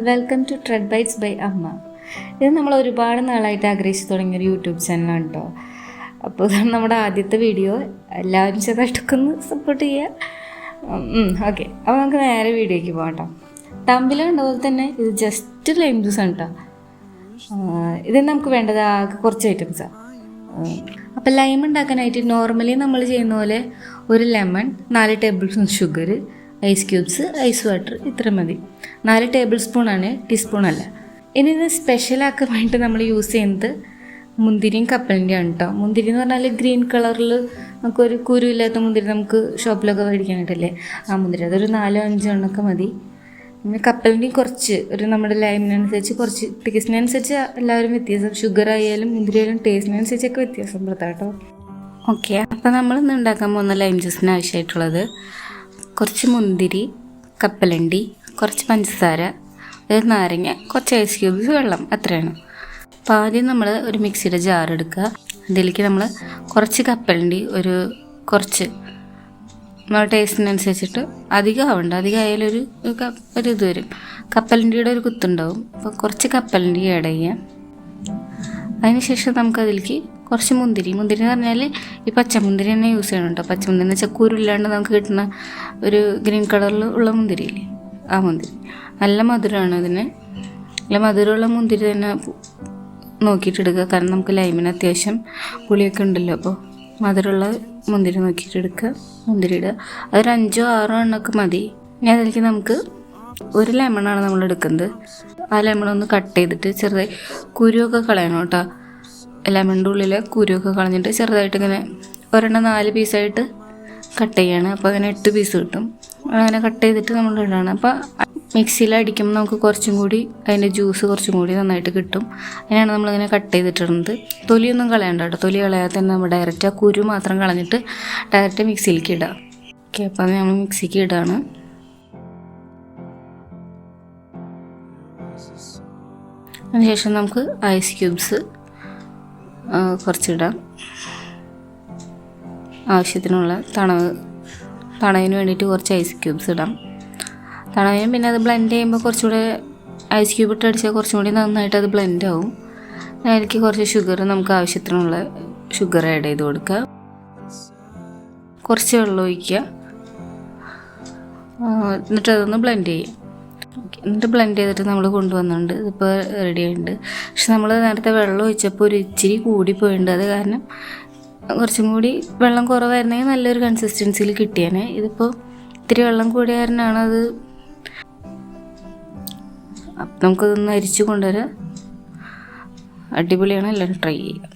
Welcome to Tread Bites by അമ്മ. ഇത് നമ്മൾ ഒരുപാട് നാളായിട്ട് ആഗ്രഹിച്ചു തുടങ്ങിയൊരു യൂട്യൂബ് ചാനലാണ് കേട്ടോ. അപ്പോൾ ഇതാണ് നമ്മുടെ ആദ്യത്തെ വീഡിയോ. എല്ലാവരും ചെറുതായിട്ടൊക്കെ ഒന്ന് സപ്പോർട്ട് ചെയ്യുക. ഓക്കെ, അപ്പോൾ നമുക്ക് നേരെ വീഡിയോയ്ക്ക് പോകാം കേട്ടോ. തമ്പിൽ കണ്ടപോലെ തന്നെ ഇത് ജസ്റ്റ് ലൈം ജ്യൂസ് ആണ് കേട്ടോ. ഇത് നമുക്ക് വേണ്ടത് ആകെ കുറച്ച് ഐറ്റംസാണ്. അപ്പോൾ ലൈം ഉണ്ടാക്കാനായിട്ട് നോർമലി നമ്മൾ ചെയ്യുന്ന പോലെ ഒരു lemon, 4 tablespoon sugar, ice cubes, ice water, ഇത്ര മതി. 4 ടേബിൾ സ്പൂണാണ്, ടീസ്പൂൺ അല്ല. ഇനി ഇത് സ്പെഷ്യലാക്കാൻ വേണ്ടി നമ്മൾ യൂസ് ചെയ്യുന്നത് മുന്തിരിയും കപ്പലിൻ്റെയാണ് കേട്ടോ. മുന്തിരി എന്ന് പറഞ്ഞാൽ ഗ്രീൻ കളറിൽ നമുക്കൊരു കുരുവില്ലാത്ത മുന്തിരി നമുക്ക് ഷോപ്പിലൊക്കെ മേടിക്കാനായിട്ടല്ലേ ആ മുന്തിരി, അതൊരു 4-5 എണ്ണമൊക്കെ മതി. പിന്നെ കപ്പലിൻ്റെയും കുറച്ച് ഒരു നമ്മുടെ ലൈമിനനുസരിച്ച് കുറച്ച് ടേസ്റ്റിനനുസരിച്ച് എല്ലാവരും വ്യത്യാസം, ഷുഗർ ആയാലും മുന്തിരി ആയാലും ടേസ്റ്റിനനുസരിച്ചൊക്കെ വ്യത്യാസം പെടുത്താം കേട്ടോ. ഓക്കെ, അപ്പോൾ നമ്മൾ ഇന്ന് ഉണ്ടാക്കാൻ പോകുന്ന ലൈം ജ്യൂസിന് ആവശ്യമായിട്ടുള്ളത് കുറച്ച് മുന്തിരി, കപ്പലണ്ടി, കുറച്ച് പഞ്ചസാര, ഒരു നാരങ്ങ, കുറച്ച് ഐസ് ക്യൂബ്സ്, വെള്ളം, അത്രയാണ്. അപ്പോൾ ആദ്യം നമ്മൾ ഒരു മിക്സിയുടെ ജാർ എടുക്കുക. അതിലേക്ക് നമ്മൾ കുറച്ച് കപ്പലണ്ടി, കുറച്ച് നമ്മുടെ ടേസ്റ്റിനനുസരിച്ചിട്ട്, അധികം ആവണ്ട, അധികം ആയാലും ഒരു ഇത് വരും, കപ്പലണ്ടിയുടെ ഒരു കുത്തുണ്ടാവും. അപ്പോൾ കുറച്ച് കപ്പലണ്ടി ആഡ് ചെയ്യാം. അതിനുശേഷം നമുക്കതിലേക്ക് കുറച്ച് മുന്തിരി എന്ന് പറഞ്ഞാൽ ഈ പച്ചമുന്തിരി തന്നെ യൂസ് ചെയ്യണം കേട്ടോ. പച്ചമുന്തിരി എന്ന് വെച്ചാൽ കുരുല്ലാണ്ട് നമുക്ക് കിട്ടുന്ന ഒരു ഗ്രീൻ കളറിൽ ഉള്ള മുന്തിരിയില്ലേ, ആ മുന്തിരി നല്ല മധുരമാണ്. ഇതിന് നല്ല മധുരമുള്ള മുന്തിരി തന്നെ നോക്കിയിട്ടെടുക്കുക. കാരണം നമുക്ക് ലൈമിന് അത്യാവശ്യം പുളിയൊക്കെ ഉണ്ടല്ലോ, അപ്പോൾ മധുരമുള്ള മുന്തിരി നോക്കിയിട്ടെടുക്കുക. മുന്തിരി ഇടുക, അതൊരു 5-6 എണ്ണമൊക്കെ മതി. ഇനി അതിലേക്ക് നമുക്ക് ഒരു ലെമണാണ് നമ്മൾ എടുക്കുന്നത്. ആ ലെമണൊന്ന് കട്ട് ചെയ്തിട്ട് ചെറുതായി കുരുവൊക്കെ കളയണം കേട്ടോ. ലെമണിൻ്റെ ഉള്ളിലെ കുരുവൊക്കെ കളഞ്ഞിട്ട് ചെറുതായിട്ട് ഇങ്ങനെ 4 പീസായിട്ട് കട്ട് ചെയ്യാണ്. അപ്പോൾ അങ്ങനെ 8 പീസ് കിട്ടും. അങ്ങനെ കട്ട് ചെയ്തിട്ട് നമ്മൾ ഇടണം. അപ്പോൾ മിക്സിയിൽ അടിക്കുമ്പോൾ നമുക്ക് കുറച്ചും കൂടി അതിൻ്റെ ജ്യൂസ് കുറച്ചും കൂടി നന്നായിട്ട് കിട്ടും. അതിനാണ് നമ്മളിങ്ങനെ കട്ട് ചെയ്തിട്ടിടുന്നത്. തൊലിയൊന്നും കളയണ്ട കേട്ടോ. തൊലി കളയാതെ തന്നെ നമ്മൾ ഡയറക്റ്റ് ആ കുരു മാത്രം കളഞ്ഞിട്ട് ഡയറക്റ്റ് മിക്സിയിലേക്ക് ഇടാം. ഓക്കെ, അപ്പോൾ അത് നമ്മൾ മിക്സിക്ക് ഇടാണ്. അതിനുശേഷം നമുക്ക് ഐസ് ക്യൂബ്സ് കുറച്ചിടാം. ആവശ്യത്തിനുള്ള തണവിന് വേണ്ടിയിട്ട് കുറച്ച് ഐസ് ക്യൂബ്സ് ഇടാം. തണവിനും പിന്നെ അത് ബ്ലെൻഡ് ചെയ്യുമ്പോൾ കുറച്ചുകൂടെ ഐസ് ക്യൂബ് ഇട്ട് അടിച്ചാൽ കുറച്ചും കൂടി നന്നായിട്ട് അത് ബ്ലെൻഡ് ആവും. അതിലേക്ക് കുറച്ച് ഷുഗർ, നമുക്ക് ആവശ്യത്തിനുള്ള ഷുഗർ ആഡ് ചെയ്ത് കൊടുക്കുക. കുറച്ച് വെള്ളം ഒഴിക്കുക. എന്നിട്ട് അതൊന്ന് ബ്ലെൻഡ് ചെയ്യുക. എന്നിട്ട് ബ്ലെൻഡ് ചെയ്തിട്ട് നമ്മൾ കൊണ്ടുവന്നിട്ടുണ്ട്. ഇതിപ്പോൾ റെഡി ആയിട്ടുണ്ട്. പക്ഷെ നമ്മൾ നേരത്തെ വെള്ളം ഒഴിച്ചപ്പോൾ ഒരു ഇച്ചിരി കൂടിപ്പോയിട്ടുണ്ട്. അത് കാരണം കുറച്ചും കൂടി വെള്ളം കുറവായിരുന്നെങ്കിൽ നല്ലൊരു കൺസിസ്റ്റൻസിയിൽ കിട്ടിയേനെ. ഇതിപ്പോൾ ഇത്തിരി വെള്ളം കൂടിയ കാരണമാണ് അത്. അപ്പം നമുക്കതൊന്ന് അരിച്ചു കൊണ്ടുവരാം. അടിപൊളിയാണ്, എല്ലാവരും ട്രൈ ചെയ്യുക.